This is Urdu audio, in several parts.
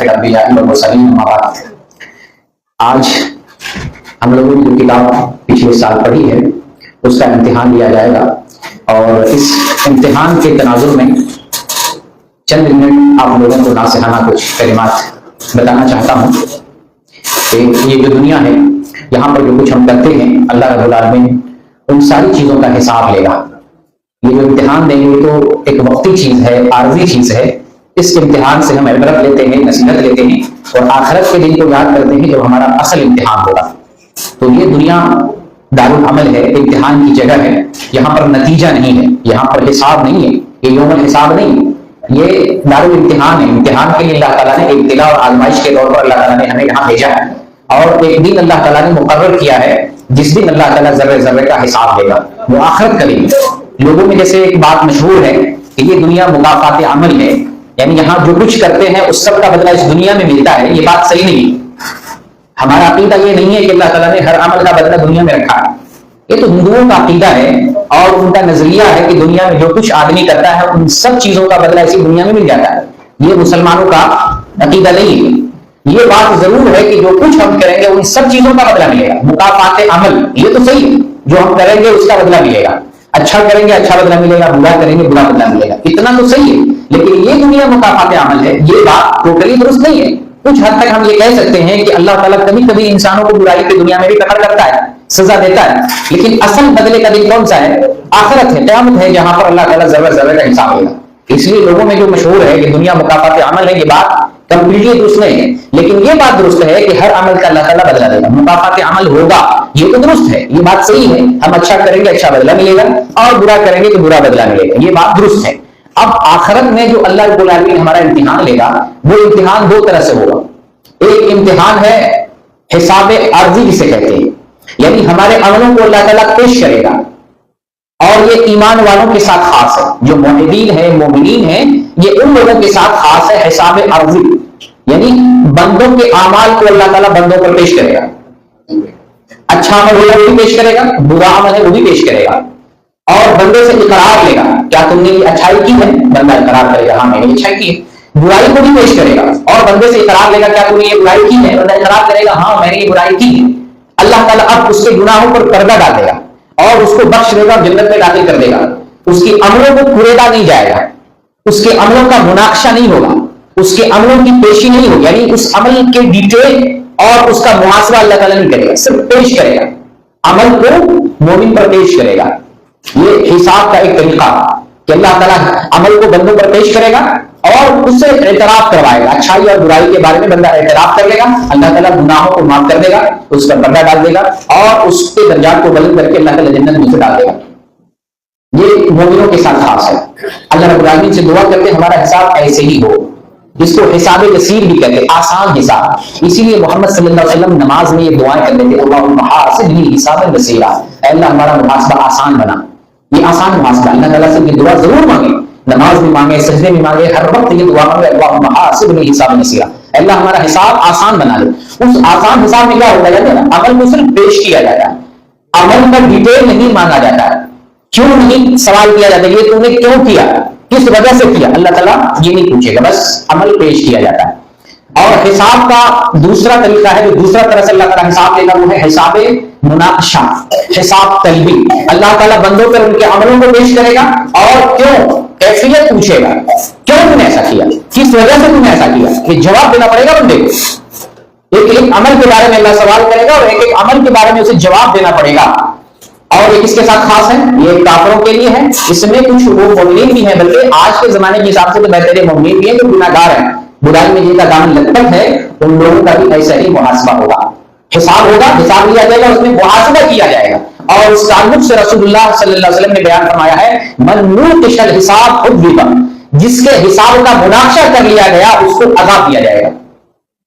الانبیاء والمرسلین اما بعد۔ آج ہم لوگوں نے جو کتاب پچھلے سال پڑھی ہے اس کا امتحان لیا جائے گا، اور اس امتحان کے تناظر میں چند منٹ آپ لوگوں کو ناصحانہ کچھ کلمات بتانا چاہتا ہوں کہ یہ جو دنیا ہے یہاں پر جو کچھ ہم کرتے ہیں اللہ رب العالمین ان ساری چیزوں کا حساب لے گا۔ یہ جو امتحان دیں گے تو ایک وقتی چیز ہے، عارضی چیز ہے، اس امتحان سے ہم عبرت لیتے ہیں، نصیحت لیتے ہیں، اور آخرت کے دن کو یاد کرتے ہیں جب ہمارا اصل امتحان ہوگا۔ تو یہ دنیا دارالعمل ہے، امتحان کی جگہ ہے، یہاں پر نتیجہ نہیں ہے، یہاں پر حساب نہیں ہے، یہ یوم الحساب نہیں ہے، یہ دارالامتحان ہے۔ امتحان کے لیے اللہ تعالیٰ نے ابتلا اور آزمائش کے طور پر اللہ تعالیٰ نے ہمیں یہاں بھیجا ہے، اور ایک دن اللہ تعالیٰ نے مقرر کیا ہے جس دن اللہ تعالیٰ ذرے ذرے کا حساب لے گا، وہ آخرت کا دن۔ لوگوں میں جیسے ایک بات مشہور ہے کہ یہ دنیا مکافات عمل ہے، یعنی یہاں جو کچھ کرتے ہیں اس سب کا بدلہ اس دنیا میں ملتا ہے، یہ بات صحیح نہیں۔ ہمارا عقیدہ یہ نہیں ہے کہ اللہ تعالیٰ نے ہر عمل کا بدلہ دنیا میں رکھا ہے، یہ تو ہندوؤں کا عقیدہ ہے، اور ان کا نظریہ ہے کہ دنیا میں جو کچھ آدمی کرتا ہے ان سب چیزوں کا بدلہ اسی دنیا میں مل جاتا ہے۔ یہ مسلمانوں کا عقیدہ نہیں ہے۔ یہ بات ضرور ہے کہ جو کچھ ہم کریں گے ان سب چیزوں کا بدلہ ملے گا، مکافات عمل، یہ تو صحیح ہے، جو ہم کریں گے اس کا بدلہ ملے گا، اچھا کریں گے اچھا بدلہ ملے گا، برا کریں گے برا بدلہ ملے گا، اتنا تو صحیح ہے۔ لیکن یہ دنیا مکافات عمل ہے، یہ بات ٹوٹلی درست نہیں ہے۔ کچھ حد تک ہم یہ کہہ سکتے ہیں کہ اللہ تعالیٰ کبھی کبھی انسانوں کو برائی کی دنیا میں بھی قتل کرتا ہے، سزا دیتا ہے، لیکن اصل بدلے کا دن کون سا ہے؟ آخرت ہے، قیامت ہے، جہاں پر اللہ تعالیٰ ذرہ ذرہ کا حساب لے گا۔ اس لیے لوگوں میں جو مشہور ہے کہ دنیا مکافات عمل ہے، یہ بات کمپلیٹلی درست نہیں ہے، لیکن یہ بات درست ہے کہ ہر عمل کا اللہ تعالیٰ بدلہ دے گا، مکافات عمل ہوگا، یہ تو درست ہے، یہ بات صحیح ہے۔ ہم اچھا کریں گے اچھا بدلہ ملے گا، اور برا کریں گے تو برا بدلہ ملے گا، یہ بات درست ہے۔ اب آخرت میں جو اللہ رب العالمین ہمارا امتحان لے گا وہ امتحان دو طرح سے ہوگا۔ ایک امتحان ہے حساب عرضی جسے کہتے ہیں، یعنی ہمارے عملوں کو اللہ تعالیٰ پیش کرے گا، اور یہ ایمان والوں کے ساتھ خاص ہے، جو موحدین ہیں مومنین ہیں، یہ ان لوگوں کے ساتھ خاص ہے۔ حساب عرضی یعنی بندوں کے اعمال کو اللہ تعالیٰ بندوں پر پیش کرے گا، اچھا عمل ہوگا وہ بھی پیش کرے گا، برا عمل ہے وہ بھی پیش کرے گا، اور بندے سے اقرار لے گا، کیا تم نے یہ اچھائی کی ہے؟ بندہ اقرار کرے گا ہاں میں نے اچھائی کی ہے۔ برائی کو بھی پیش کرے گا، اور بندے سے اقرار لے گا، کیا تم نے یہ برائی کی ہے؟ بندہ اقرار کرے گا ہاں میں نے یہ برائی کی ہے۔ اللہ تعالیٰ اب اس کے گناہوں پر پردہ ڈال دے گا، اور اس کو بخش دے گا، جنت میں داخل کر دے گا۔ اس کی عملوں کو کوریدا نہیں جائے گا، اس کے عملوں کا مناقشہ نہیں ہوگا، اس کے عملوں کی پیشی نہیں ہوگی، یعنی اس عمل کے ڈیٹیل اور اس کا محاسبہ اللہ تعالیٰ نہیں کرے گا، صرف پیش کرے گا، عمل کو مومن پر پیش کرے گا۔ یہ حساب کا ایک طریقہ کہ اللہ تعالیٰ عمل کو بندوں پر پیش کرے گا اور اس سے اعتراف کروائے گا، اچھائی اور برائی کے بارے میں بندہ اعتراف کر لے گا، اللہ تعالیٰ گناہوں کو معاف کر دے گا، اس پر پردہ ڈال دے گا، اور اس کے درجات کو بلند کر کے اللہ تعالیٰ جنت میں سے ڈال دے گا۔ یہ مومنوں کے ساتھ خاص ہے۔ اللہ رب العالمین سے دعا کرتے ہمارا حساب ایسے ہی ہو، جس کو حساب یسیر بھی کہتے ہیں، آسان حساب۔ اسی لیے محمد صلی اللہ علیہ وسلم نماز میں یہ دعائیں کرتے تھے، اللہم حاسبنی حسابا یسیرا، اے اللہ ہمارا محاسبہ آسان بنا۔ یہ آسان محاسبہ، اللہ تعالیٰ سے یہ دعا ضرور مانگے، نماز میں مانگے، سجدے میں مانگے، ہر وقت یہ دعا مانگے، اللہم حاسبنی حسابا یسیرا، اے اللہ ہمارا حساب آسان بنا دے۔ اس آسان حساب میں کیا ہوتا ہے نا، عمل کو صرف پیش کیا جاتا ہے، عمل کا ڈیٹیل نہیں مانگا جاتا ہے، کیوں نہیں سوال کیا جاتا ہے، یہ تو نے کیوں کیا، کس وجہ سے کیا، اللہ تعالیٰ یہ نہیں پوچھے گا، بس عمل پیش کیا جاتا ہے۔ اور حساب کا دوسرا طریقہ ہے، جو دوسرا طرح سے اللہ تعالیٰ حساب لے گا، وہ ہے حساب مناقشہ، حساب طلبی۔ اللہ تعالیٰ بندوں پر ان کے عملوں کو پیش کرے گا، اور کیوں کیفیت پوچھے گا، کیوں تم نے ایسا کیا، کس وجہ سے تم نے ایسا کیا، یہ جواب دینا پڑے گا بندے کو۔ ایک ایک عمل کے بارے میں اللہ سوال کرے گا، اور ایک ایک عمل کے بارے میں اسے جواب دینا پڑے گا۔ اور یہ کس کے ساتھ خاص ہے؟ یہ کافروں کے لیے ہے، اس میں کچھ وہ مومنین بھی ہیں، بلکہ آج کے زمانے کے حساب سے تو بہتر مومنین بھی ہیں جو گناہگار ہیں، برائی میں جن کا دامن لطف ہے، ان لوگوں کا بھی ایسا ہی محاسبہ ہوگا، حساب ہوگا، حساب لیا جائے گا، اس میں محاسبہ کیا جائے گا۔ اور اس تعلق سے رسول اللہ صلی اللہ علیہ وسلم نے بیان فرمایا ہے، من نوقش الحساب عذب، جس کے حساب کا مناقشہ کر لیا گیا اس کو عذاب دیا جائے گا۔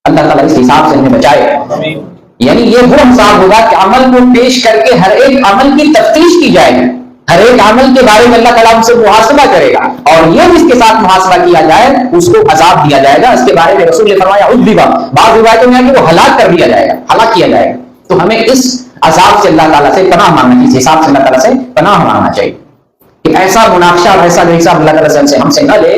اللہ تعالیٰ اس حساب سے ہمیں بچائے۔ یعنی یہ وہ حساب ہوگا کہ عمل کو پیش کر کے ہر ایک عمل کی تفتیش کی جائے گی، ہر ایک عمل کے بارے میں اللہ تعالیٰ ہم سے محاسبہ کرے گا، اور یہ جس کے ساتھ محاسبہ کیا جائے اس کو عذاب دیا جائے گا۔ اس کے بارے میں رسول نے فرمایا عذبا، بعض روایتوں میں ہے کہ وہ ہلاک کر دیا جائے گا، ہلاک کیا جائے گا۔ تو ہمیں اس عذاب سے اللہ تعالیٰ سے پناہ مانگنا چاہیے، اس حساب سے اللہ تعالیٰ سے پناہ مانگنا چاہیے کہ ایسا مناقشہ اور ایسا حساب اللہ تعالیٰ سے ہم سے نہ لے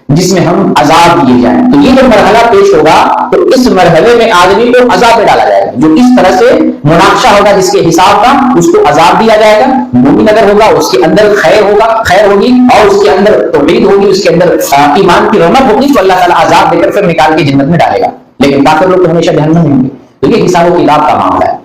جس میں ہم عذاب دیے جائیں. تو یہ جو مرحلہ پیش ہوگا تو اس مرحلے میں آدمی کو عذاب میں ڈالا جائے گا. جو اس طرح سے مناقشہ ہوگا جس کے حساب کا اس کو عذاب دیا جائے گا. مومن اگر ہوگا اس کے اندر خیر ہوگی اور اس کے اندر توحید ہوگی, اس کے اندر ایمان کی رونق ہوگی, تو اللہ تعالیٰ عذاب دے کر پھر نکال کے جنت میں ڈالے گا. لیکن کافر لوگ تو ہمیشہ جہنم میں ہوں گے. تو یہ حساب و کتاب کا معاملہ ہے.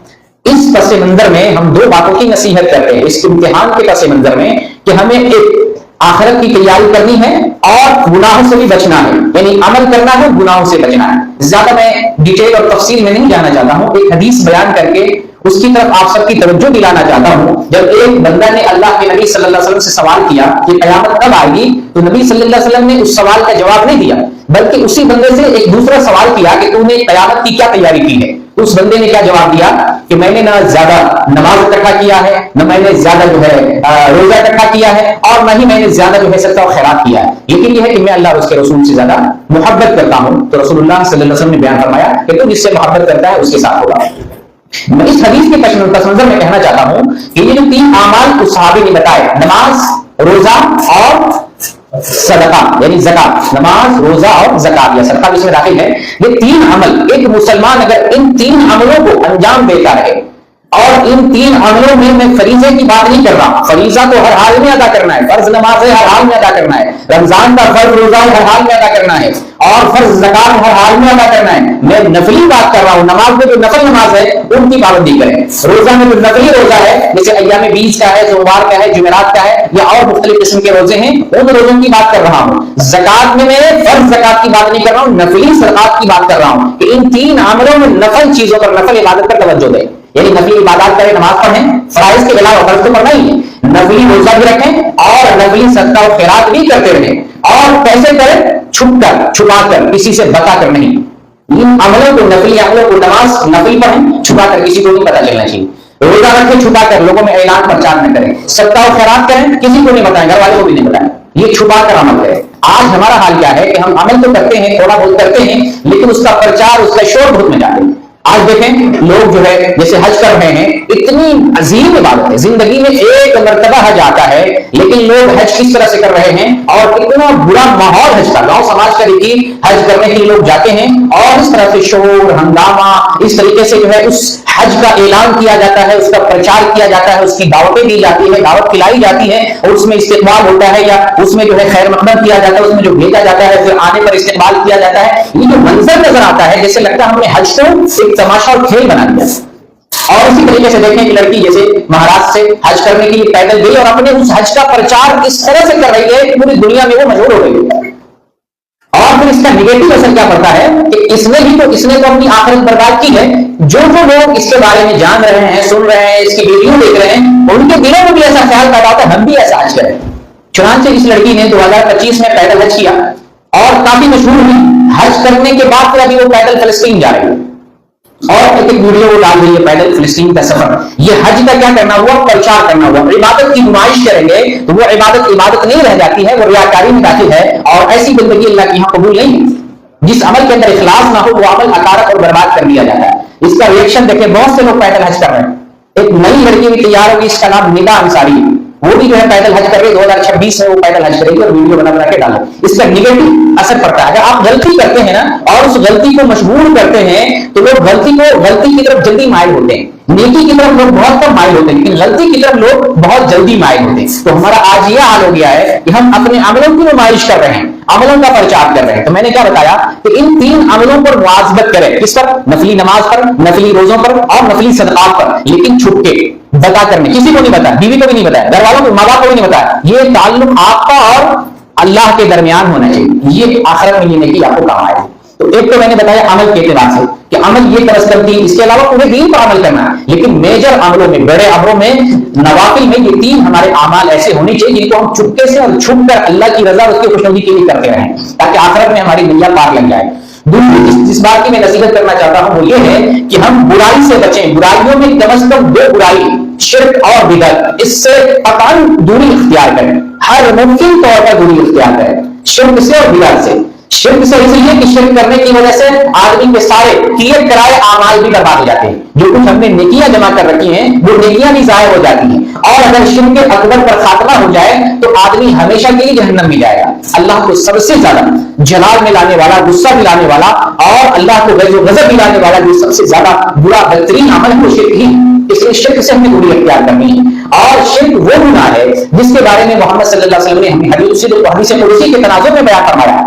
اس پس منظر میں ہم دو باتوں کی نصیحت کرتے ہیں اس امتحان کے پس منظر میں, کہ ہمیں ایک آخرت کی تیاری کرنی ہے اور گناہوں سے بھی بچنا ہے, یعنی عمل کرنا ہے, گناہوں سے بچنا ہے. زیادہ میں ڈیٹیل اور تفصیل میں نہیں جانا چاہتا ہوں, ایک حدیث بیان کر کے اس کی طرف آپ سب کی توجہ دلانا چاہتا ہوں. جب ایک بندہ نے اللہ کے نبی صلی اللہ علیہ وسلم سے سوال کیا کہ قیامت کب آئے گی, تو نبی صلی اللہ علیہ وسلم نے اس سوال کا جواب نہیں دیا, بلکہ اسی بندے سے ایک دوسرا سوال کیا کہ تو نے قیامت کی کیا تیاری کی ہے. اس بندے نے کیا جواب دیا کہ میں نے نہ زیادہ نماز اکٹھا کیا ہے, نہ میں نے زیادہ جو ہے روزہ اکٹھا کیا ہے, اور نہ ہی میں نے زیادہ جو ہے صدقہ و خیرات کیا ہے, لیکن یہ ہے کہ میں اللہ اور اس کے رسول سے زیادہ محبت کرتا ہوں. تو رسول اللہ صلی اللہ علیہ وسلم نے بیان فرمایا کہ تو جس سے محبت کرتا ہے اس کے ساتھ ہوگا. میں اس حدیث کے پس منظر میں کہنا چاہتا ہوں کہ یہ جو تین اعمال اس صحابی نے بتائے, نماز, روزہ اور صدقہ یعنی زکات, نماز, روزہ اور زکات یا صدقہ اس میں داخل ہے, یہ تین عمل ایک مسلمان اگر ان تین عملوں کو انجام دیتا ہے, اور ان تین عملوں میں فریضے کی بات نہیں کر رہا, فریضہ تو ہر حال میں ادا کرنا ہے, فرض نماز ہے ہر حال میں ادا کرنا ہے, رمضان کا فرض روزہ ہر حال میں ادا کرنا ہے, اور فرض زکات ہر حال میں ادا کرنا ہے. میں نفلی بات کر رہا ہوں, نماز میں جو نفل نماز ہے ان کی پابندی کریں, روزہ میں جو نفلی روزہ ہے جیسے ایام بیج کا ہے, سوموار کا ہے, جمعرات کا ہے, یا اور مختلف قسم کے روزے ہیں, ان روزوں کی بات کر رہا ہوں. زکات میں فرض زکات کی بات نہیں کر رہا ہوں, نفلی صدقات کی بات کر رہا ہوں کہ ان تین عملوں میں نفل چیزوں پر, نفل عبادت پر توجہ دیں. یعنی نفلی عبادات کریں, نماز پڑھیں, فرائض کے علاوہ فرض تو پڑھنا ہی ہے, نفلی روزہ بھی رکھیں اور نفلی صدقہ و خیرات بھی کرتے رہیں, اور کیسے کریں, چھپ کر, چھپا کر, کسی سے بتا کر نہیں. ان عملوں کو, نفلی عملوں کو, نماز نفلی پڑھیں چھپا کر, کسی کو نہیں پتا چلنا چاہیے, روزہ رکھیں چھپا کر, لوگوں میں اعلان پرچار نہ کریں, صدقہ و خیرات کریں کسی کو نہیں بتائیں, گھر والوں کو بھی نہیں بتائیں, یہ چھپا کر عمل کریں. آج ہمارا حال کیا ہے کہ ہم عمل تو کرتے ہیں, تھوڑا بہت کرتے ہیں, لیکن اس کا پرچار, اس کا شور بہت میں جاتے ہیں. آج دیکھیں لوگ جو ہے جیسے حج کر رہے ہیں, اتنی عظیم عبادت ہے, زندگی میں ایک مرتبہ حج آتا ہے, لیکن لوگ حج کس طرح سے کر رہے ہیں, اور کتنا برا ماحول حج کا, گاؤں سماج کا دیکھیے, حج کرنے کے لیے لوگ جاتے ہیں اور اس طرح سے شور ہنگامہ, اس طریقے سے جو ہے اس حج کا اعلان کیا جاتا ہے, اس کا پرچار کیا جاتا ہے, اس کی دعوتیں دی جاتی ہے, دعوت کھلائی جاتی ہے, اور اس میں استقبال ہوتا ہے, یا اس میں جو ہے خیر مقدم کیا جاتا ہے, اس میں جو بھیجا جاتا ہے پھر آنے پر استقبال کیا جاتا ہے. یہ جو منظر نظر آتا ہے جیسے لگتا ہے ہم نے حج کو ایک تماشا اور کھیل بنا دیا. اور اسی طریقے سے دیکھیں کہ لڑکی جیسے مہاراشٹر سے حج کرنے کے لیے پیدل گئی اور اپنے اس حج کا پرچار اس طرح سے کر رہی ہے کہ پوری دنیا میں وہ مشہور ہو رہی ہے. اور پھر اس کا نیگیٹو اثر کیا پڑتا ہے کہ اس نے تو اپنی آخرت برباد کی ہے. جو لوگ اس کے بارے میں جان رہے ہیں, سن رہے ہیں, اس کی ویڈیو دیکھ رہے ہیں, ان کے دلوں میں بھی ایسا خیال پیدا ہوتا ہے ہم بھی ایسا حج کریں. چنانچہ اس لڑکی نے 2025 میں پیدل حج کیا اور کافی مشہور ہوئی. حج کرنے کے بعد پھر ابھی وہ پیدل فلسطین جا رہی ہے اور ایک ویڈیو وہ ڈال رہی ہے پیدل فلسطین کا سفر. یہ حج کا کیا کرنا ہوا, پرچار کرنا ہوا. عبادت کی نمائش کریں گے تو وہ عبادت نہیں رہ جاتی ہے, وہ ریاکاری میں داخل ہے, اور ایسی بندگی اللہ کے یہاں قبول نہیں ہے. جس عمل کے اندر اخلاص نہ ہو وہ عمل اکارت اور برباد کر دیا جاتا ہے. اس کا ریئیکشن دیکھیں, بہت سے لوگ پیدل حج کر رہے ہیں. ایک نئی لڑکی بھی تیار ہوگی, اس کا نام ندا انصاری, وہ بھی جو ہے پیدل حج کر رہی ہے. 2026 میں وہ پیدل حج کرے گی اور ویڈیو بنا کے ڈالو. اس کا نیگیٹو اثر پڑتا ہے. اگر آپ غلطی کرتے ہیں نا اور اس غلطی کو مشغول کرتے ہیں تو لوگ غلطی کی طرف جلدی مائل ہوتے ہیں. نیکی کی طرف لوگ بہت کم مائل ہوتے ہیں, لیکن غلطی کی طرف لوگ بہت جلدی مائل ہوتے ہیں. تو ہمارا آج یہ حال ہو گیا ہے کہ ہم اپنے عملوں کی نمائش کر رہے ہیں, عملوں کا پرچار کر رہے ہیں. تو میں نے کیا بتایا کہ ان تین عملوں پر مواظبت کریں. کس پر, نفلی نماز پر, نفلی روزوں پر اور نفلی صدقات پر, لیکن چھپ کے, بتا کرنے, کسی کو نہیں بتایا, بیوی کو بھی نہیں بتایا, گھر والوں کو, ماں باپ کو بھی نہیں بتایا. یہ تعلق آپ کا اور اللہ کے درمیان ہونا چاہیے. یہ آخرت میں لینے کی آپ کو کام آئے. تو ایک تو میں نے بتایا عمل کے اعتبار سے کہ عمل یہ ترستی, اس کے علاوہ پورے دین پر عمل کرنا ہے, لیکن میجر عملوں میں, بڑے عملوں میں, نوافل میں یہ تین ہمارے اعمال ایسے ہونے چاہیے جن کو ہم چپکے سے اور چھپ کر اللہ کی رضا اور اس کی خوشنودی کے لیے کرتے رہیں, تاکہ آخرت میں ہماری نیا پار لگ جائے. دوسری جس بات کی میں نصیحت کرنا چاہتا ہوں وہ یہ ہے کہ ہم برائی سے بچیں. برائیوں میں کم از کم 2 برائی, شرک اور بدعت, اس سے قطعاً دوری اختیار کریں. ہر ممکن طور پر دوری اختیار کریں شرک سے اور بدعت سے. شرک سے اس لیے کہ شرک کرنے کی وجہ سے آدمی کے سارے کیے کرائے اعمال بھی برباد ہو جاتے ہیں. جو کچھ ہم نے نیکیاں جمع کر رکھی ہیں وہ نیکیاں بھی ضائع ہو جاتی ہیں، اور اگر شرک اکبر پر خاتمہ ہو جائے تو آدمی ہمیشہ کے لیے جہنم میں جائے گا۔ اللہ کو سب سے زیادہ جلال میں لانے والا، غصہ دلانے والا، اور اللہ کو غضب و غضب دلانے والا جو سب سے زیادہ برا بہترین عمل ہے وہ شرک ہی، اس لیے شرک سے ہمیں دوری اختیار کرنی ہے۔ اور شرک وہ گناہ ہے جس کے بارے میں محمد صلی اللہ علیہ وسلم نے ہمیں حدیث قدسی کے تناظر میں بیان فرمایا،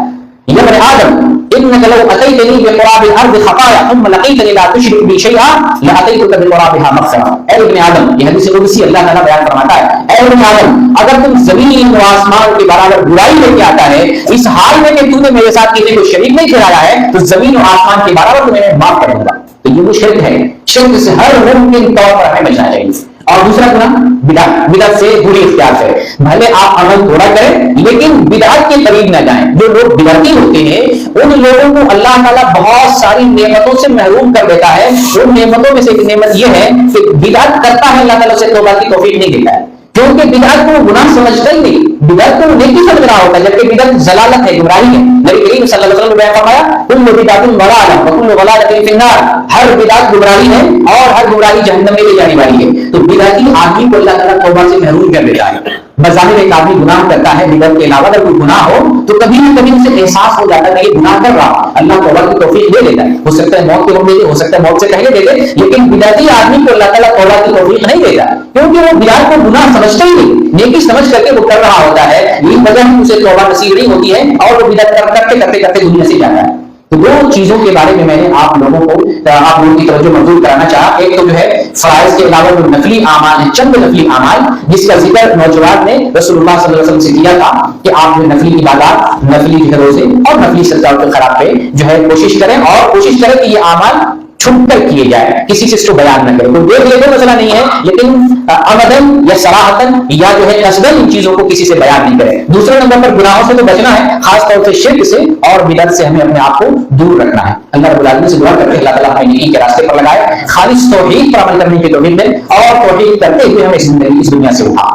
یا ابن آدم انک لو اتیتنی بقراب الارض خطایا ثم لقیتنی لا تشرک بی شیئا لاتیتک بقرابها مغفرہ۔ اے ابن آدم، یہ حدیث قدسی اللہ تعالیٰ بیان فرماتا ہے، اے ابن آدم اگر تم زمین و آسمان کے برابر برائی لے کے آتا ہے اس حال میں کہ تو نے میرے ساتھ کسی کو شریک نہیں ٹھہرایا ہے تو زمین و آسمان کے برابر تمہیں میں معاف کروں گا۔ تو یہ وہ شرک ہے، شرک سے ہر ممکن طور پر ہمیں بچنا چاہیے۔ اور دوسرا گناہ بدعت، بدعت سے دوری اختیار کریں، بھلے آپ عمل تھوڑا کریں لیکن بدعت کے قریب نہ جائیں۔ جو لوگ بدعتی ہوتے ہیں ان لوگوں کو اللہ تعالیٰ بہت ساری نعمتوں سے محروم کر دیتا ہے۔ ان نعمتوں میں سے ایک نعمت یہ ہے کہ بدعت کرتا ہے اللہ تعالیٰ سے توبہ کی توفیق نہیں دیتا ہے، کیونکہ بدعت کو وہ گناہ سمجھتا ہی نہیں، بدعت کو وہ نیکی سمجھ رہا ہوتا ہے، جبکہ بدعت ضلالت ہے، گمراہی ہے۔ نبی کریم صلی اللہ علیہ وسلم نے بیان فرمایا کل بدعۃ ضلالہ وکل ضلالۃ فی النار، ہر بدعت گمراہی ہے اور ہر گمراہی جہنم میں لے جانے والی ہے۔ تو بدعتی آدمی کو اللہ تعالیٰ توبہ سے محروم کر دیتا ہے۔ بظاہر ایک آدمی گناہ کرتا ہے، بدعت کے علاوہ اگر کوئی گناہ ہو تو کبھی نہ کبھی اسے احساس ہو جاتا ہے کہ یہ گناہ کر رہا، اللہ توبہ کی توفیق دے دیتا ہے، ہو سکتا ہے موت کے وقت دے دے، ہو سکتا ہے موت سے پہلے دے دے، لیکن بدعتی آدمی کو اللہ تعالیٰ توبہ کی توفیق نہیں دیتا کیونکہ وہ بدعت کو گناہ سمجھتا ہی نہیں، نیکی سمجھ کر کے وہ کر رہا ہوتا ہے، یہی وجہ ہے اسے توبہ نصیب نہیں ہوتی ہے اور وہ بدعت کرتے دنیا سے جاتا ہے۔ تو دو چیزوں کے بارے میں نے آپ لوگوں کی توجہ مبذول کرانا چاہا۔ ایک تو جو ہے فرائض کے علاوہ جو نفلی اعمال ہیں، چند نفلی اعمال جس کا ذکر نوجوان نے رسول اللہ صلی اللہ علیہ وسلم سے کیا تھا کہ آپ جو نفلی عبادات، نفلی روزے اور نفلی صدقات الخیرات پہ جو ہے کوشش کریں، اور کوشش کریں کہ یہ اعمال چھپ کر کیے جائے، کسی سے اس کو بیان نہ کریں۔ تو دیکھ لیتے مسئلہ نہیں ہے، لیکن عمدن یا صراحتن یا جو ہے قصدن ان چیزوں کو کسی سے بیان نہیں کریں۔ دوسرے نمبر پر گناہوں سے تو بچنا ہے، خاص طور سے شرک سے اور بدعت سے ہمیں اپنے آپ کو دور رکھنا ہے۔ اللہ رب العالمین سے دعا کرتے ہیں اللہ تعالیٰ ہمیں نیکی کے راستے پر لگائے، خالص توحید پر عمل کرنے کی توفیق دے اور توحید کرتے ہوئے ہمیں اس دنیا سے اٹھا۔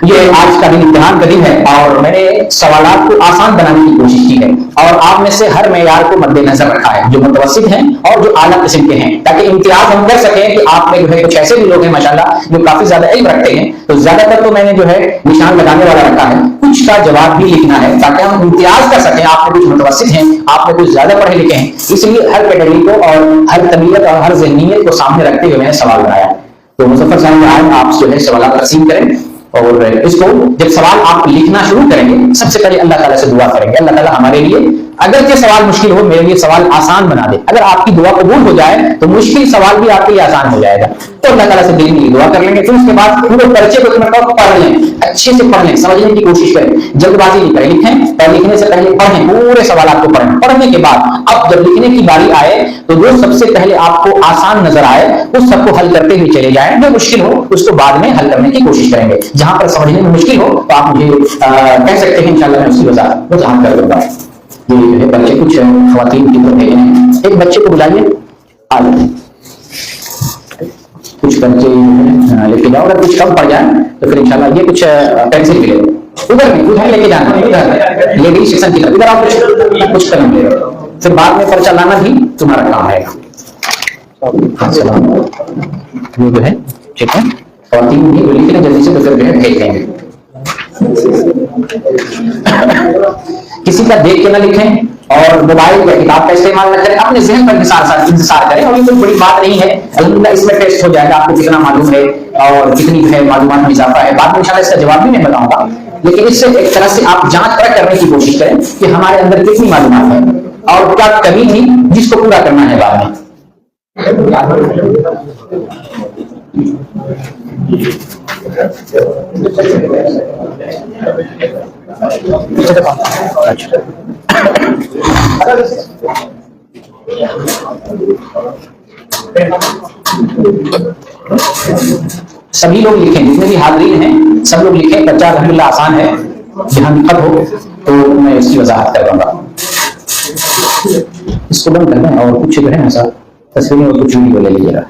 یہ آج کا دن امتحان کا دن ہے اور میں نے سوالات کو آسان بنانے کی کوشش کی ہے اور آپ میں سے ہر معیار کو مد نظر رکھا ہے، جو متوسط ہیں اور جو اعلیٰ قسم کے ہیں، تاکہ امتیاز ہم کر سکیں کہ آپ میں جو ہے کچھ ایسے بھی لوگ ہیں ماشاءاللہ جو کافی زیادہ علم رکھتے ہیں، تو زیادہ تر تو میں نے جو ہے نشان لگانے والا رکھا ہے، کچھ کا جواب بھی لکھنا ہے تاکہ ہم امتیاز کر سکیں۔ آپ میں کچھ متوسط ہیں، آپ میں کچھ زیادہ پڑھے لکھے ہیں، اس لیے ہر کیٹیگری کو اور ہر طبیعت اور ہر ذہنیت کو سامنے رکھتے ہوئے میں نے سوال بنایا۔ تو مظفر صاحب آج آپ جو ہے سوالات تقسیم کریں اور اس کو جب سوال آپ لکھنا شروع کریں گے سب سے پہلے اللہ تعالیٰ سے دعا کریں گے، اللہ تعالیٰ ہمارے لیے اگرچہ سوال مشکل ہو میرے لیے سوال آسان بنا دے۔ اگر آپ کی دعا قبول ہو جائے تو مشکل سوال بھی آپ کے لیے آسان ہو جائے گا۔ تو اللہ تعالیٰ سے دل میں دعا کر لیں گے، پھر اس کے بعد پورے پرچے کو پڑھ لیں، اچھے سے پڑھ لیں، سمجھنے کی کوشش کریں، جلد بازی نہیں کریں، لکھیں پر لکھنے سے پہلے پڑھیں، پورے سوالات کو پڑھیں، پڑھنے کے بعد اب جب لکھنے کی باری آئے تو جو سب سے پہلے آپ کو آسان نظر آئے اس سب کو حل کرتے ہوئے چلے جائیں، جو مشکل ہو اس کو بعد میں حل کرنے کی کوشش کریں گے۔ جہاں پر سمجھنے میں مشکل ہو تو آپ مجھے کہہ سکتے ہیں، انشاءاللہ میں اس کی وضاحت کر دوں گا۔ یہ جو ہے بچے کچھ خواتین کی طرف بھیجنے ہیں، ایک بچے کو بلائیے، کچھ بچے لے کے جاؤ، اگر کچھ کم پڑ جائے تو پھر انشاءاللہ یہ کچھ پینسل بھی لے لو، ادھر نہیں ادھر لے کے جانا ہے، ادھر لیڈیز سیکشن کی طرف ادھر آپ کچھ قلم لے لو، پھر بعد میں پرچہ لانا بھی تمہارا کام ہے۔ یہ جو ہے ٹھیک ہے، خواتین بھی لکھ لیں جلدی سے تو پھر جو ہے بھیج دیں گے۔ کسی کا دیکھ کے نہ لکھیں اور موبائل یا کتاب کا استعمال نہ کریں، اپنے ذہن پر انحصار کریں، اور یہ کوئی بڑی بات نہیں ہے، الحمدللہ اس میں ٹیسٹ ہو جائے گا آپ کو کتنا معلوم ہے اور کتنی جو ہے معلومات میں اضافہ ہے، بعد میں انشاءاللہ اس کا جواب بھی میں بتاؤں گا، لیکن اس سے ایک طرح سے آپ جانچ پرکھ کرنے کی کوشش کریں کہ ہمارے اندر کتنی معلومات ہے اور کیا کمی تھی جس کو پورا کرنا ہے بعد میں۔ سبھی لوگ لکھیں، جتنے بھی حاضرین ہیں سب لوگ لکھیں، بچہ الحمدللہ آسان ہے، جہاں دقت ہو تو میں اس کی وضاحت کر دوں گا۔ اس کو بند کرنا اور کچھ جو ہے ایسا تصویریں اور کچھ ویڈیو لے لیجیے گا۔